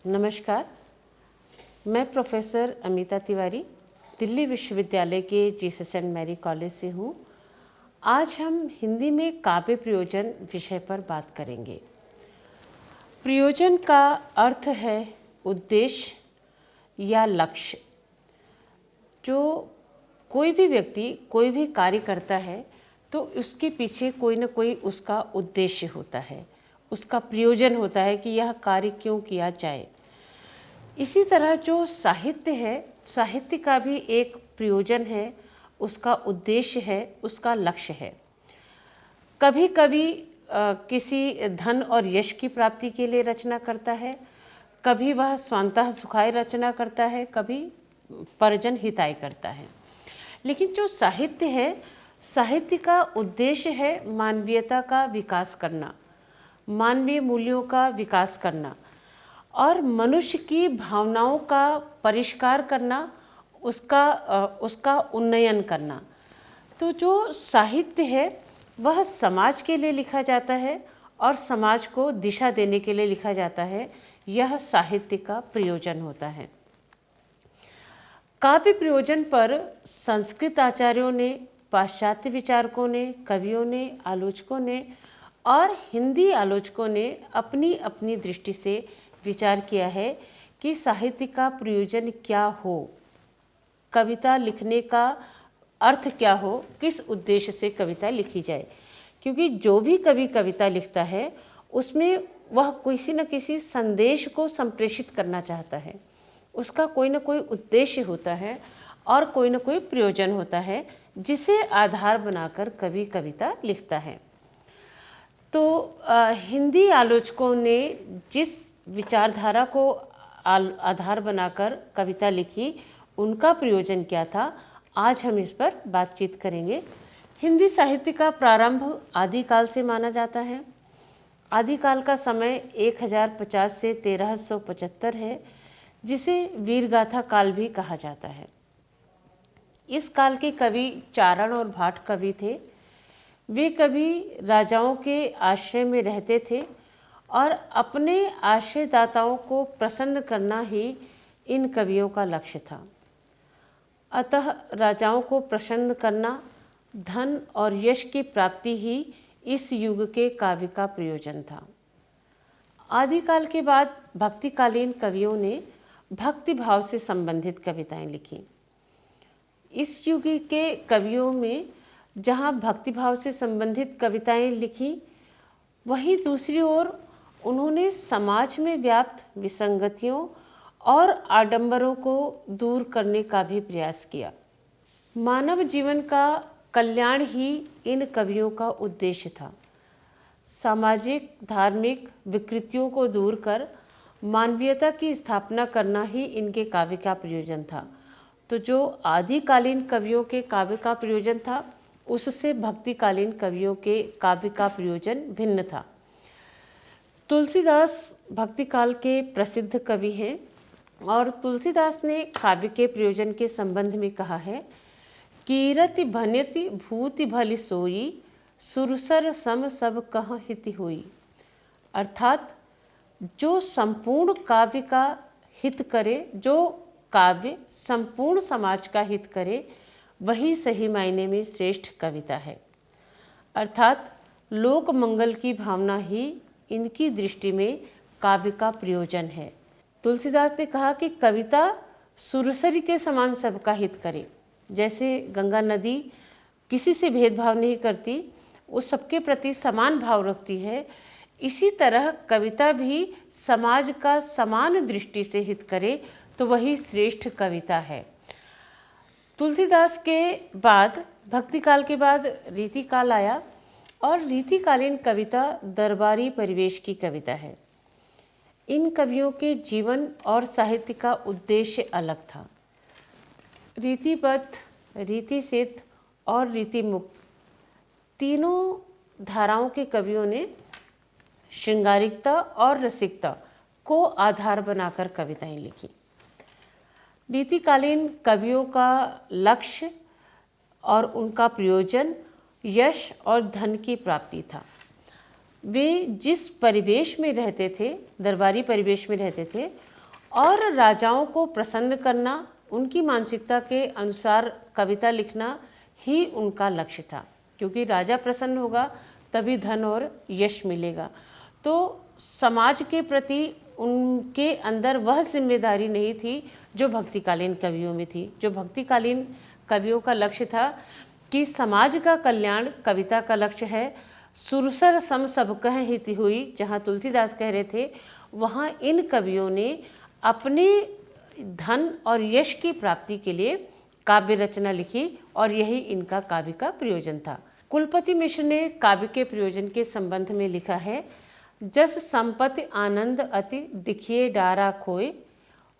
नमस्कार, मैं प्रोफेसर अमिता तिवारी दिल्ली विश्वविद्यालय के जीसस एंड मैरी कॉलेज से हूँ। आज हम हिंदी में काव्य प्रयोजन विषय पर बात करेंगे। प्रयोजन का अर्थ है उद्देश्य या लक्ष्य। जो कोई भी व्यक्ति कोई भी कार्य करता है तो उसके पीछे कोई न कोई उसका उद्देश्य होता है, उसका प्रयोजन होता है कि यह कार्य क्यों किया जाए। इसी तरह जो साहित्य है, साहित्य का भी एक प्रयोजन है, उसका उद्देश्य है, उसका लक्ष्य है। कभी कभी किसी धन और यश की प्राप्ति के लिए रचना करता है, कभी वह स्वांतः सुखाय रचना करता है, कभी परिजन हिताय करता है। लेकिन जो साहित्य है, साहित्य का उद्देश्य है मानवीयता का विकास करना, मानवीय मूल्यों का विकास करना और मनुष्य की भावनाओं का परिष्कार करना, उसका उन्नयन करना। तो जो साहित्य है वह समाज के लिए लिखा जाता है और समाज को दिशा देने के लिए लिखा जाता है। यह साहित्य का प्रयोजन होता है। काव्य प्रयोजन पर संस्कृत आचार्यों ने, पाश्चात्य विचारकों ने, कवियों ने, आलोचकों ने और हिंदी आलोचकों ने अपनी अपनी दृष्टि से विचार किया है कि साहित्य का प्रयोजन क्या हो, कविता लिखने का अर्थ क्या हो, किस उद्देश्य से कविता लिखी जाए। क्योंकि जो भी कवि कविता लिखता है उसमें वह किसी न किसी संदेश को संप्रेषित करना चाहता है, उसका कोई न कोई उद्देश्य होता है और कोई न कोई प्रयोजन होता है जिसे आधार बनाकर कवि कविता लिखता है। तो हिंदी आलोचकों ने जिस विचारधारा को आधार बनाकर कविता लिखी, उनका प्रयोजन क्या था, आज हम इस पर बातचीत करेंगे। हिंदी साहित्य का प्रारंभ आदिकाल से माना जाता है। आदिकाल का समय 1050 से 1375 है, जिसे वीरगाथा काल भी कहा जाता है। इस काल के कवि चारण और भाट कवि थे। वे कवि राजाओं के आश्रय में रहते थे और अपने आश्रयदाताओं को प्रसन्न करना ही इन कवियों का लक्ष्य था। अतः राजाओं को प्रसन्न करना, धन और यश की प्राप्ति ही इस युग के काव्य का प्रयोजन था। आदिकाल के बाद भक्तिकालीन कवियों ने भक्ति भाव से संबंधित कविताएं लिखी। इस युग के कवियों में जहाँ भक्तिभाव से संबंधित कविताएं लिखी, वहीं दूसरी ओर उन्होंने समाज में व्याप्त विसंगतियों और आडंबरों को दूर करने का भी प्रयास किया। मानव जीवन का कल्याण ही इन कवियों का उद्देश्य था। सामाजिक धार्मिक विकृतियों को दूर कर मानवीयता की स्थापना करना ही इनके काव्य का प्रयोजन था। तो जो आदिकालीन कवियों के काव्य का प्रयोजन था, उससे भक्तिकालीन कवियों के काव्य का प्रयोजन भिन्न था। तुलसीदास भक्तिकाल के प्रसिद्ध कवि हैं और तुलसीदास ने काव्य के प्रयोजन के संबंध में कहा है, कीरति भनिति भूति भली सोई, सुरसर सम सब कह हिति होई। अर्थात जो संपूर्ण काव्य का हित करे, जो काव्य संपूर्ण समाज का हित करे, वही सही मायने में श्रेष्ठ कविता है। अर्थात लोक मंगल की भावना ही इनकी दृष्टि में काव्य का प्रयोजन है। तुलसीदास ने कहा कि कविता सुरसरी के समान सबका हित करे। जैसे गंगा नदी किसी से भेदभाव नहीं करती, वो सबके प्रति समान भाव रखती है, इसी तरह कविता भी समाज का समान दृष्टि से हित करे तो वही श्रेष्ठ कविता है। तुलसीदास के बाद भक्तिकाल के बाद रीतिकाल आया और रीतिकालीन कविता दरबारी परिवेश की कविता है। इन कवियों के जीवन और साहित्य का उद्देश्य अलग था। रीतिबद्ध, रीतिसिद्ध और रीतिमुक्त तीनों धाराओं के कवियों ने श्रृंगारिकता और रसिकता को आधार बनाकर कविताएं लिखी। रीतिकालीन कवियों का लक्ष्य और उनका प्रयोजन यश और धन की प्राप्ति था। वे जिस परिवेश में रहते थे, दरबारी परिवेश में रहते थे, और राजाओं को प्रसन्न करना, उनकी मानसिकता के अनुसार कविता लिखना ही उनका लक्ष्य था, क्योंकि राजा प्रसन्न होगा तभी धन और यश मिलेगा। तो समाज के प्रति उनके अंदर वह जिम्मेदारी नहीं थी जो भक्तिकालीन कवियों में थी। जो भक्तिकालीन कवियों का लक्ष्य था कि समाज का कल्याण कविता का लक्ष्य है। सुरसर सम सब कह हित हुई, जहाँ तुलसीदास कह रहे थे, वहाँ इन कवियों ने अपने धन और यश की प्राप्ति के लिए काव्य रचना लिखी और यही इनका काव्य का प्रयोजन था। कुलपति मिश्र ने काव्य के प्रयोजन के संबंध में लिखा है, जस संपत्ति आनंद अति दिखिए डारा खोए,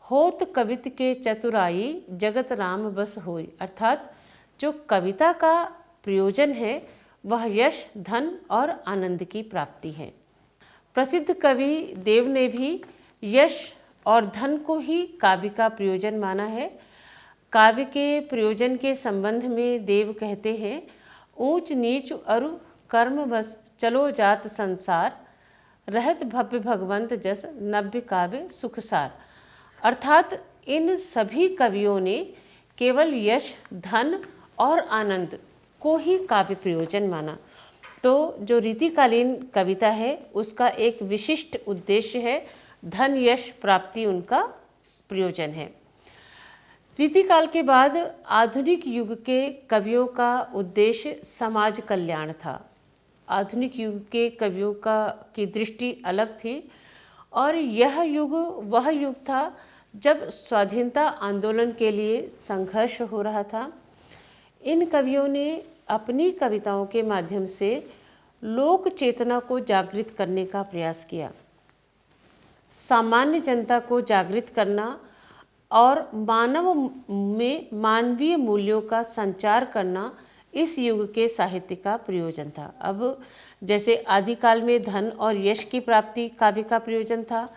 होत कवित के चतुराई जगत राम बस होय। अर्थात जो कविता का प्रयोजन है वह यश, धन और आनंद की प्राप्ति है। प्रसिद्ध कवि देव ने भी यश और धन को ही काव्य का प्रयोजन माना है। काव्य के प्रयोजन के संबंध में देव कहते हैं, ऊंच नीच अरु कर्म बस चलो जात संसार, रहत भव्य भगवंत जस नव्य काव्य सुखसार। अर्थात इन सभी कवियों ने केवल यश, धन और आनंद को ही काव्य प्रयोजन माना। तो जो रीतिकालीन कविता है उसका एक विशिष्ट उद्देश्य है धन यश प्राप्ति, उनका प्रयोजन है। रीतिकाल के बाद आधुनिक युग के कवियों का उद्देश्य समाज कल्याण था। आधुनिक युग के कवियों की दृष्टि अलग थी और यह युग वह युग था जब स्वाधीनता आंदोलन के लिए संघर्ष हो रहा था। इन कवियों ने अपनी कविताओं के माध्यम से लोक चेतना को जागृत करने का प्रयास किया। सामान्य जनता को जागृत करना और मानव में मानवीय मूल्यों का संचार करना इस युग के साहित्य का प्रयोजन था। अब जैसे आदिकाल में धन और यश की प्राप्ति काव्य का प्रयोजन था,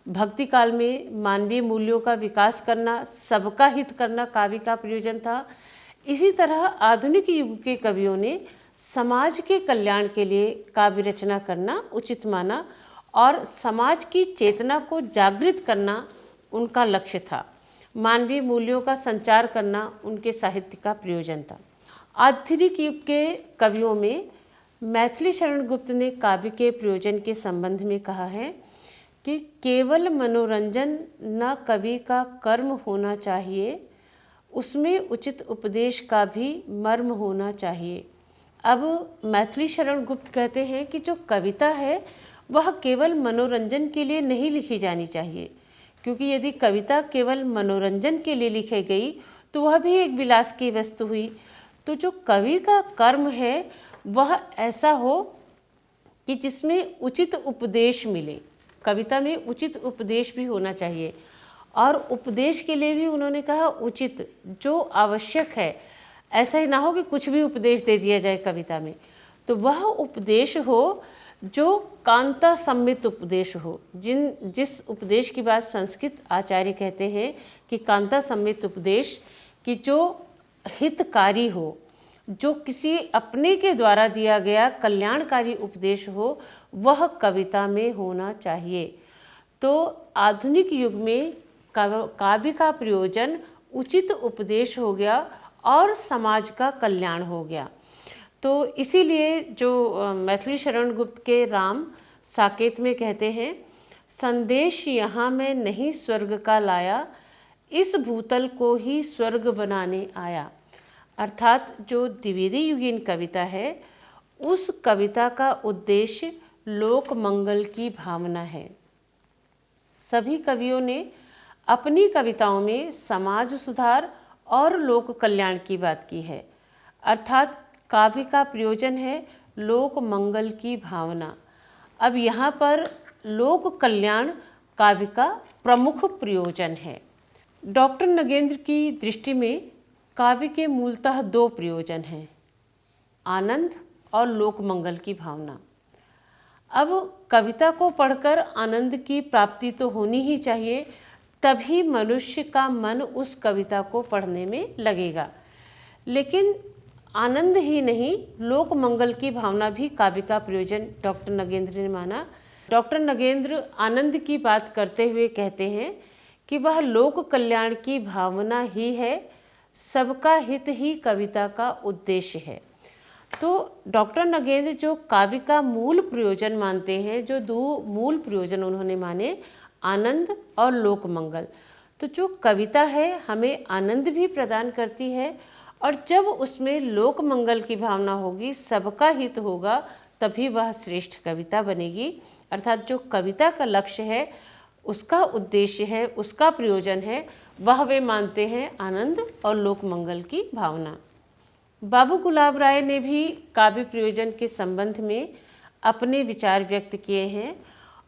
भक्ति काल में मानवीय मूल्यों का विकास करना, सबका हित करना काव्य का प्रयोजन था। इसी तरह आधुनिक युग के कवियों ने समाज के कल्याण के लिए काव्य रचना करना उचित माना और समाज की चेतना को जागृत करना उनका लक्ष्य था। मानवीय मूल्यों का संचार करना उनके साहित्य का प्रयोजन था। आधुनिक युग के कवियों में मैथिली शरण गुप्त ने काव्य के प्रयोजन के संबंध में कहा है कि केवल मनोरंजन न कवि का कर्म होना चाहिए, उसमें उचित उपदेश का भी मर्म होना चाहिए। अब मैथिली शरण गुप्त कहते हैं कि जो कविता है वह केवल मनोरंजन के लिए नहीं लिखी जानी चाहिए, क्योंकि यदि कविता केवल मनोरंजन के लिए लिखी गई तो वह भी एक विलास की वस्तु हुई। तो जो कवि का कर्म है वह ऐसा हो कि जिसमें उचित उपदेश मिले। कविता में उचित उपदेश भी होना चाहिए और उपदेश के लिए भी उन्होंने कहा उचित, जो आवश्यक है। ऐसा ही ना हो कि कुछ भी उपदेश दे दिया जाए कविता में। तो वह उपदेश हो जो कांता सम्मित उपदेश हो। जिस उपदेश की बात संस्कृत आचार्य कहते हैं कि कांता सम्मित उपदेश, कि जो हितकारी हो, जो किसी अपने के द्वारा दिया गया कल्याणकारी उपदेश हो, वह कविता में होना चाहिए। तो आधुनिक युग में काव्य का प्रयोजन उचित उपदेश हो गया और समाज का कल्याण हो गया। तो इसीलिए जो मैथिली शरण गुप्त के राम साकेत में कहते हैं, संदेश यहाँ मैं नहीं स्वर्ग का लाया, इस भूतल को ही स्वर्ग बनाने आया। अर्थात जो द्विवेदी युगीन कविता है उस कविता का उद्देश्य लोक मंगल की भावना है। सभी कवियों ने अपनी कविताओं में समाज सुधार और लोक कल्याण की बात की है। अर्थात काव्य का प्रयोजन है लोक मंगल की भावना। अब यहाँ पर लोक कल्याण काव्य का प्रमुख प्रयोजन है। डॉक्टर नगेंद्र की दृष्टि में काव्य के मूलतः दो प्रयोजन हैं, आनंद और लोक मंगल की भावना। अब कविता को पढ़कर आनंद की प्राप्ति तो होनी ही चाहिए, तभी मनुष्य का मन उस कविता को पढ़ने में लगेगा। लेकिन आनंद ही नहीं, लोक मंगल की भावना भी काव्य का प्रयोजन डॉक्टर नगेंद्र ने माना। डॉक्टर नगेंद्र आनंद की बात करते हुए कहते हैं कि वह लोक कल्याण की भावना ही है, सबका हित ही कविता का उद्देश्य है। तो डॉक्टर नगेंद्र जो काव्य का मूल प्रयोजन मानते हैं, जो दो मूल प्रयोजन उन्होंने माने, आनंद और लोक मंगल। तो जो कविता है हमें आनंद भी प्रदान करती है, और जब उसमें लोक मंगल की भावना होगी, सबका हित होगा, तभी वह श्रेष्ठ कविता बनेगी। अर्थात जो कविता का लक्ष्य है, उसका उद्देश्य है, उसका प्रयोजन है, वह वे मानते हैं आनंद और लोक मंगल की भावना। बाबू गुलाब राय ने भी काव्य प्रयोजन के संबंध में अपने विचार व्यक्त किए हैं,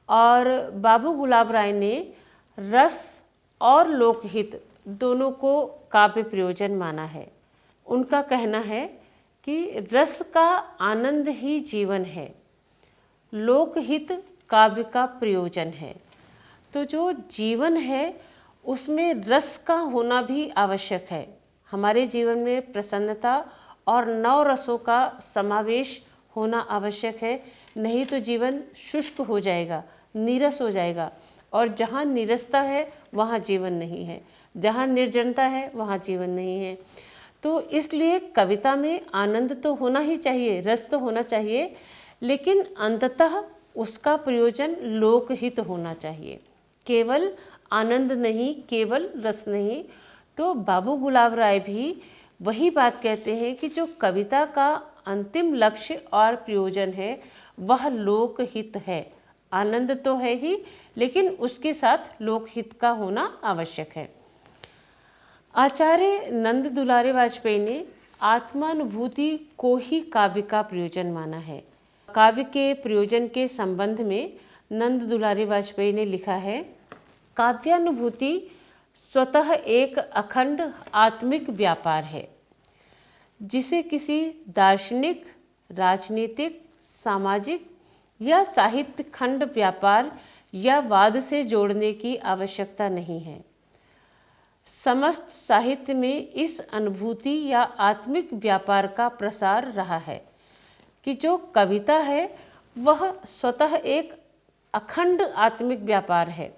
और बाबू गुलाब राय ने रस और लोकहित दोनों को काव्य प्रयोजन माना है। उनका कहना है कि रस का आनंद ही जीवन है, लोकहित काव्य का प्रयोजन है। तो जो जीवन है उसमें रस का होना भी आवश्यक है। हमारे जीवन में प्रसन्नता और नव रसों का समावेश होना आवश्यक है, नहीं तो जीवन शुष्क हो जाएगा, नीरस हो जाएगा। और जहाँ नीरसता है वहाँ जीवन नहीं है, जहाँ निर्जनता है वहाँ जीवन नहीं है। तो इसलिए कविता में आनंद तो होना ही चाहिए, रस तो होना चाहिए, लेकिन अंततः उसका प्रयोजन लोकहित होना चाहिए, केवल आनंद नहीं, केवल रस नहीं। तो बाबू गुलाब राय भी वही बात कहते हैं कि जो कविता का अंतिम लक्ष्य और प्रयोजन है वह लोकहित है। आनंद तो है ही, लेकिन उसके साथ लोकहित का होना आवश्यक है। आचार्य नंद दुलारे वाजपेयी ने आत्मानुभूति को ही काव्य का प्रयोजन माना है। काव्य के प्रयोजन के संबंध में नंद दुलारे वाजपेयी ने लिखा है, काव्यानुभूति स्वतः एक अखंड आत्मिक व्यापार है, जिसे किसी दार्शनिक, राजनीतिक, सामाजिक या साहित्य खंड व्यापार या वाद से जोड़ने की आवश्यकता नहीं है। समस्त साहित्य में इस अनुभूति या आत्मिक व्यापार का प्रसार रहा है कि जो कविता है वह स्वतः एक अखंड आत्मिक व्यापार है,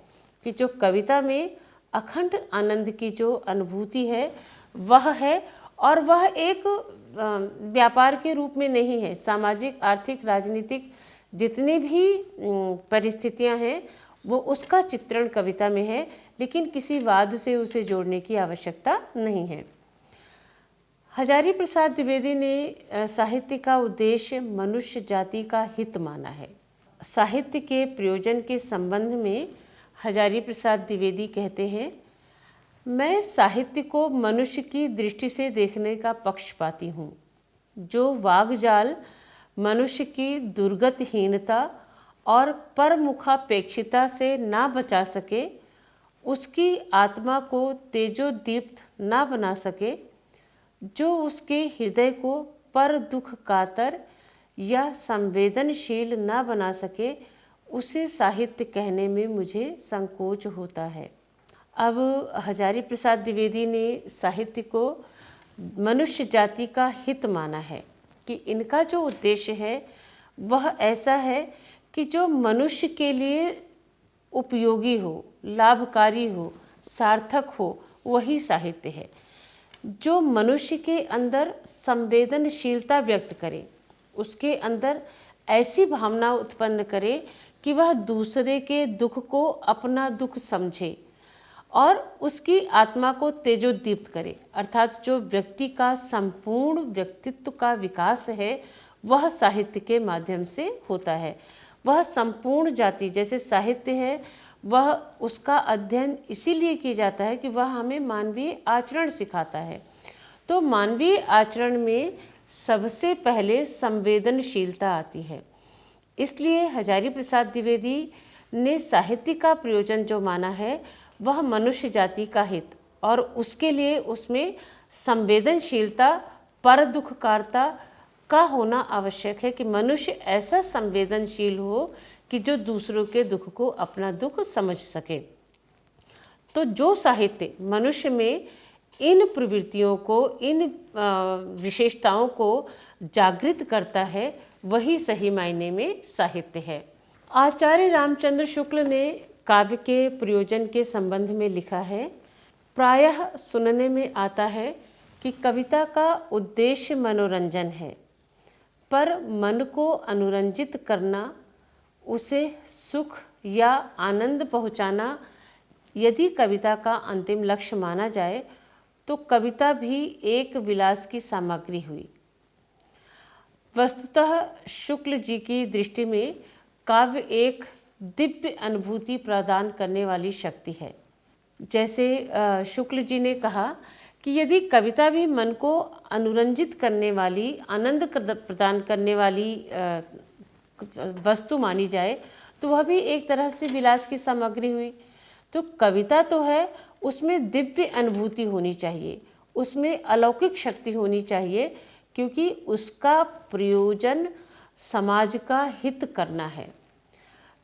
कि जो कविता में अखंड आनंद की जो अनुभूति है वह है, और वह एक व्यापार के रूप में नहीं है। सामाजिक, आर्थिक, राजनीतिक जितनी भी परिस्थितियां हैं वो उसका चित्रण कविता में है, लेकिन किसी वाद से उसे जोड़ने की आवश्यकता नहीं है। हजारी प्रसाद द्विवेदी ने साहित्य का उद्देश्य मनुष्य जाति का हित माना है। साहित्य के प्रयोजन के संबंध में हजारी प्रसाद द्विवेदी कहते हैं, मैं साहित्य को मनुष्य की दृष्टि से देखने का पक्षपाती हूँ। जो वाग्जाल मनुष्य की दुर्गतहीनता और परमुखापेक्षिता से ना बचा सके, उसकी आत्मा को तेजोदीप्त ना बना सके, जो उसके हृदय को पर दुख कातर या संवेदनशील ना बना सके, उसे साहित्य कहने में मुझे संकोच होता है। अब हजारी प्रसाद द्विवेदी ने साहित्य को मनुष्य जाति का हित माना है, कि इनका जो उद्देश्य है वह ऐसा है कि जो मनुष्य के लिए उपयोगी हो, लाभकारी हो, सार्थक हो, वही साहित्य है। जो मनुष्य के अंदर संवेदनशीलता व्यक्त करे, उसके अंदर ऐसी भावना उत्पन्न करे कि वह दूसरे के दुख को अपना दुख समझे और उसकी आत्मा को तेजोदीप्त करे। अर्थात जो व्यक्ति का संपूर्ण व्यक्तित्व का विकास है वह साहित्य के माध्यम से होता है। वह संपूर्ण जाति, जैसे साहित्य है, वह उसका अध्ययन इसीलिए किया जाता है कि वह हमें मानवीय आचरण सिखाता है। तो मानवीय आचरण में सबसे पहले संवेदनशीलता आती है। इसलिए हजारी प्रसाद द्विवेदी ने साहित्य का प्रयोजन जो माना है वह मनुष्य जाति का हित, और उसके लिए उसमें संवेदनशीलता, पर दुखकारता का होना आवश्यक है, कि मनुष्य ऐसा संवेदनशील हो कि जो दूसरों के दुख को अपना दुख समझ सके। तो जो साहित्य मनुष्य में इन प्रवृत्तियों को, इन विशेषताओं को जागृत करता है, वही सही मायने में साहित्य है। आचार्य रामचंद्र शुक्ल ने काव्य के प्रयोजन के संबंध में लिखा है। प्रायः सुनने में आता है कि कविता का उद्देश्य मनोरंजन है, पर मन को अनुरंजित करना, उसे सुख या आनंद पहुंचाना यदि कविता का अंतिम लक्ष्य माना जाए तो कविता भी एक विलास की सामग्री हुई। वस्तुतः शुक्ल जी की दृष्टि में काव्य एक दिव्य अनुभूति प्रदान करने वाली शक्ति है। जैसे शुक्ल जी ने कहा कि यदि कविता भी मन को अनुरंजित करने वाली, आनंद प्रदान करने वाली वस्तु मानी जाए तो वह भी एक तरह से विलास की सामग्री हुई। तो कविता तो है, उसमें दिव्य अनुभूति होनी चाहिए, उसमें अलौकिक शक्ति होनी चाहिए, क्योंकि उसका प्रयोजन समाज का हित करना है।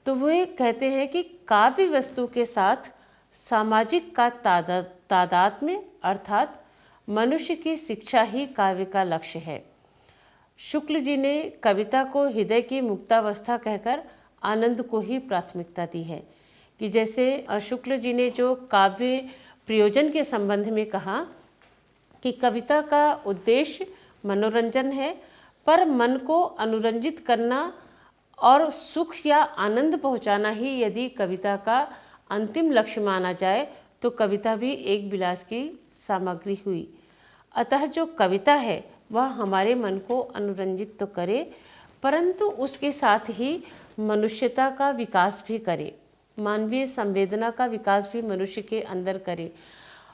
तो वे कहते हैं कि काव्य वस्तु के साथ सामाजिक का तादात्म्य अर्थात मनुष्य की शिक्षा ही काव्य का लक्ष्य है। शुक्ल जी ने कविता को हृदय की मुक्तावस्था कहकर आनंद को ही प्राथमिकता दी है। कि जैसे शुक्ल जी ने जो काव्य प्रयोजन के संबंध में कहा कि कविता का उद्देश्य मनोरंजन है, पर मन को अनुरंजित करना और सुख या आनंद पहुंचाना ही यदि कविता का अंतिम लक्ष्य माना जाए तो कविता भी एक विलास की सामग्री हुई। अतः जो कविता है वह हमारे मन को अनुरंजित तो करे, परंतु उसके साथ ही मनुष्यता का विकास भी करे, मानवीय संवेदना का विकास भी मनुष्य के अंदर करे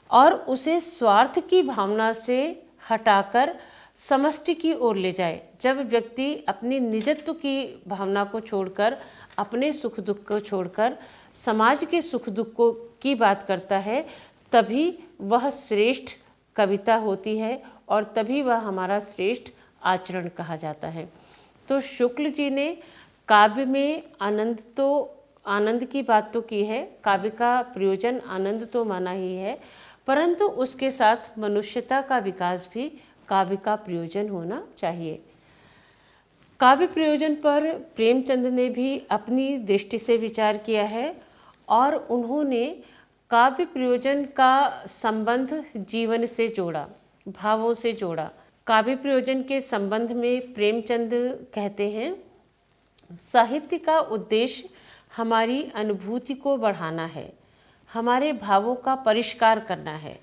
और उसे स्वार्थ की भावना से हटाकर समष्टि की ओर ले जाए। जब व्यक्ति अपनी निजत्व की भावना को छोड़कर, अपने सुख दुख को छोड़कर समाज के सुख दुख को की बात करता है, तभी वह श्रेष्ठ कविता होती है और तभी वह हमारा श्रेष्ठ आचरण कहा जाता है। तो शुक्ल जी ने काव्य में आनंद की बात तो की है, काव्य का प्रयोजन आनंद तो माना ही है, परंतु उसके साथ मनुष्यता का विकास भी काव्य का प्रयोजन होना चाहिए। काव्य प्रयोजन पर प्रेमचंद ने भी अपनी दृष्टि से विचार किया है और उन्होंने काव्य प्रयोजन का संबंध जीवन से जोड़ा, भावों से जोड़ा। काव्य प्रयोजन के संबंध में प्रेमचंद कहते हैं, साहित्य का उद्देश्य हमारी अनुभूति को बढ़ाना है, हमारे भावों का परिष्कार करना है।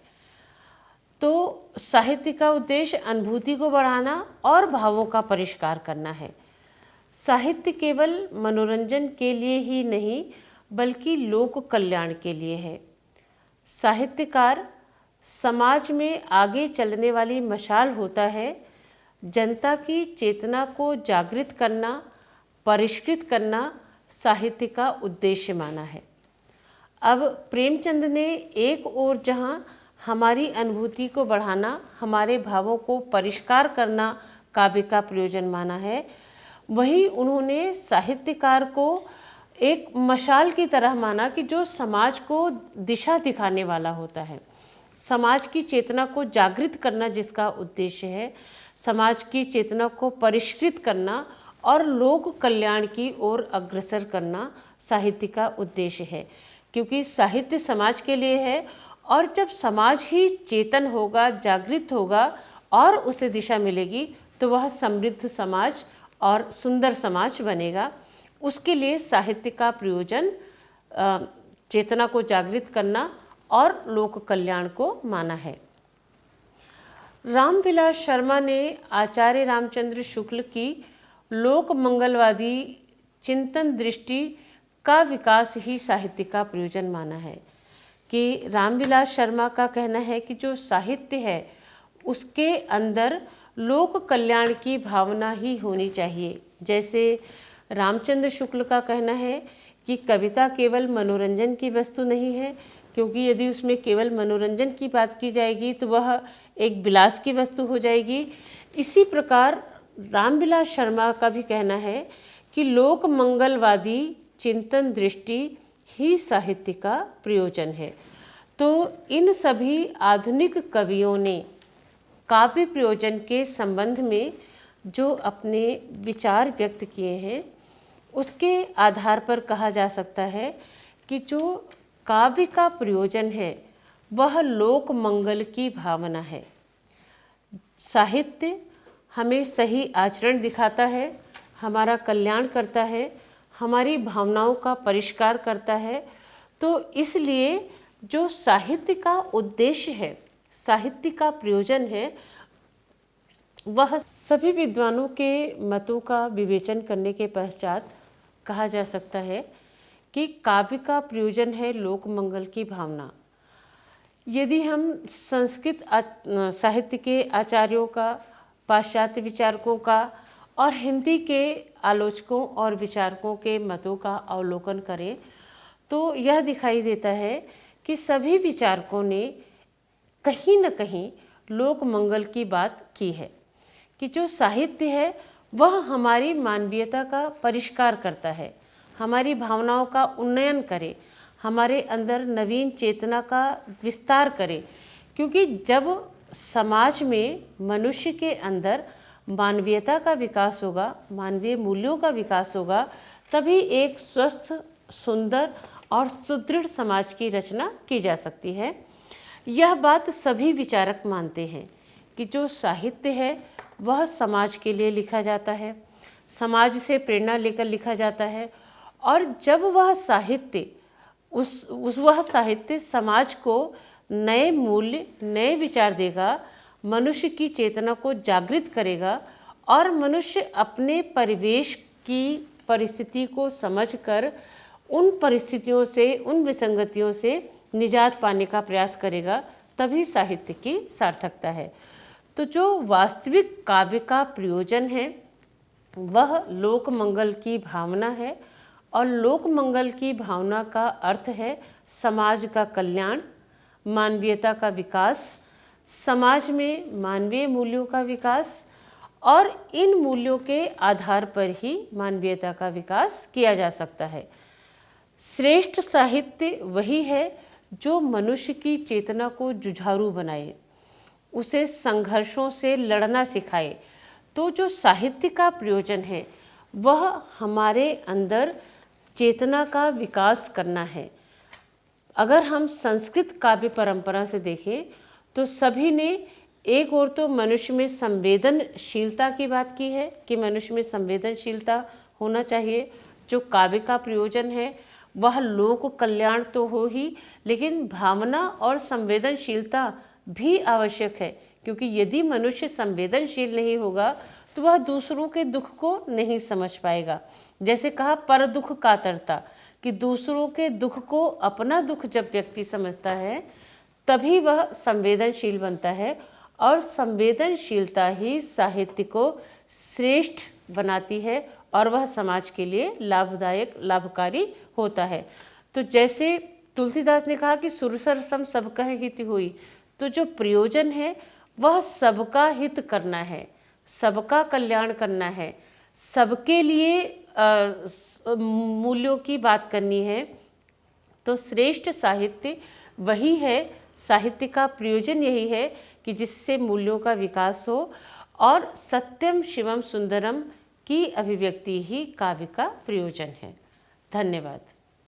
तो साहित्य का उद्देश्य अनुभूति को बढ़ाना और भावों का परिष्कार करना है। साहित्य केवल मनोरंजन के लिए ही नहीं बल्कि लोक कल्याण के लिए है। साहित्यकार समाज में आगे चलने वाली मशाल होता है। जनता की चेतना को जागृत करना, परिष्कृत करना साहित्य का उद्देश्य माना है। अब प्रेमचंद ने एक ओर जहाँ हमारी अनुभूति को बढ़ाना, हमारे भावों को परिष्कार करना काव्य का प्रयोजन माना है, वहीं उन्होंने साहित्यकार को एक मशाल की तरह माना कि जो समाज को दिशा दिखाने वाला होता है, समाज की चेतना को जागृत करना जिसका उद्देश्य है, समाज की चेतना को परिष्कृत करना और लोक कल्याण की ओर अग्रसर करना साहित्य का उद्देश्य है। क्योंकि साहित्य समाज के लिए है और जब समाज ही चेतन होगा, जागृत होगा और उसे दिशा मिलेगी तो वह समृद्ध समाज और सुंदर समाज बनेगा। उसके लिए साहित्य का प्रयोजन चेतना को जागृत करना और लोक कल्याण को माना है। रामविलास शर्मा ने आचार्य रामचंद्र शुक्ल की लोक मंगलवादी चिंतन दृष्टि का विकास ही साहित्य का प्रयोजन माना है। कि रामविलास शर्मा का कहना है कि जो साहित्य है उसके अंदर लोक कल्याण की भावना ही होनी चाहिए। जैसे रामचंद्र शुक्ल का कहना है कि कविता केवल मनोरंजन की वस्तु नहीं है, क्योंकि यदि उसमें केवल मनोरंजन की बात की जाएगी तो वह एक विलास की वस्तु हो जाएगी। इसी प्रकार रामविलास शर्मा का भी कहना है कि लोक मंगलवादी चिंतन दृष्टि ही साहित्य का प्रयोजन है। तो इन सभी आधुनिक कवियों ने काव्य प्रयोजन के संबंध में जो अपने विचार व्यक्त किए हैं उसके आधार पर कहा जा सकता है कि जो काव्य का प्रयोजन है वह लोक मंगल की भावना है। साहित्य हमें सही आचरण दिखाता है, हमारा कल्याण करता है, हमारी भावनाओं का परिष्कार करता है। तो इसलिए जो साहित्य का उद्देश्य है, साहित्य का प्रयोजन है, वह सभी विद्वानों के मतों का विवेचन करने के पश्चात कहा जा सकता है कि काव्य का प्रयोजन है लोक मंगल की भावना। यदि हम संस्कृत साहित्य के आचार्यों का, पाश्चात्य विचारकों का और हिंदी के आलोचकों और विचारकों के मतों का अवलोकन करें तो यह दिखाई देता है कि सभी विचारकों ने कहीं न कहीं लोक मंगल की बात की है कि जो साहित्य है वह हमारी मानवीयता का परिष्कार करता है, हमारी भावनाओं का उन्नयन करे, हमारे अंदर नवीन चेतना का विस्तार करे। क्योंकि जब समाज में मनुष्य के अंदर मानवीयता का विकास होगा, मानवीय मूल्यों का विकास होगा, तभी एक स्वस्थ, सुंदर और सुदृढ़ समाज की रचना की जा सकती है। यह बात सभी विचारक मानते हैं कि जो साहित्य है वह समाज के लिए लिखा जाता है, समाज से प्रेरणा लेकर लिखा जाता है, और जब वह साहित्य वह साहित्य समाज को नए मूल्य, नए विचार देगा, मनुष्य की चेतना को जागृत करेगा और मनुष्य अपने परिवेश की परिस्थिति को समझकर उन परिस्थितियों से, उन विसंगतियों से निजात पाने का प्रयास करेगा, तभी साहित्य की सार्थकता है। तो जो वास्तविक काव्य का प्रयोजन है वह लोक मंगल की भावना है, और लोक मंगल की भावना का अर्थ है समाज का कल्याण, मानवीयता का विकास, समाज में मानवीय मूल्यों का विकास, और इन मूल्यों के आधार पर ही मानवीयता का विकास किया जा सकता है। श्रेष्ठ साहित्य वही है जो मनुष्य की चेतना को जुझारू बनाए, उसे संघर्षों से लड़ना सिखाए। तो जो साहित्य का प्रयोजन है वह हमारे अंदर चेतना का विकास करना है। अगर हम संस्कृत काव्य परंपरा से देखें तो सभी ने एक ओर तो मनुष्य में संवेदनशीलता की बात की है कि मनुष्य में संवेदनशीलता होना चाहिए। जो काव्य का प्रयोजन है वह लोक कल्याण तो हो ही, लेकिन भावना और संवेदनशीलता भी आवश्यक है, क्योंकि यदि मनुष्य संवेदनशील नहीं होगा तो वह दूसरों के दुख को नहीं समझ पाएगा। जैसे कहा पर दुख कातरता, कि दूसरों के दुख को अपना दुख जब व्यक्ति समझता है तभी वह संवेदनशील बनता है, और संवेदनशीलता ही साहित्य को श्रेष्ठ बनाती है और वह समाज के लिए लाभदायक, लाभकारी होता है। तो जैसे तुलसीदास ने कहा कि सुरसर सम सबका हित हुई, तो जो प्रयोजन है वह सबका हित करना है, सबका कल्याण करना है, सबके लिए मूल्यों की बात करनी है। तो श्रेष्ठ साहित्य वही है, साहित्य का प्रयोजन यही है कि जिससे मूल्यों का विकास हो, और सत्यम शिवम सुंदरम की अभिव्यक्ति ही काव्य का प्रयोजन है। धन्यवाद।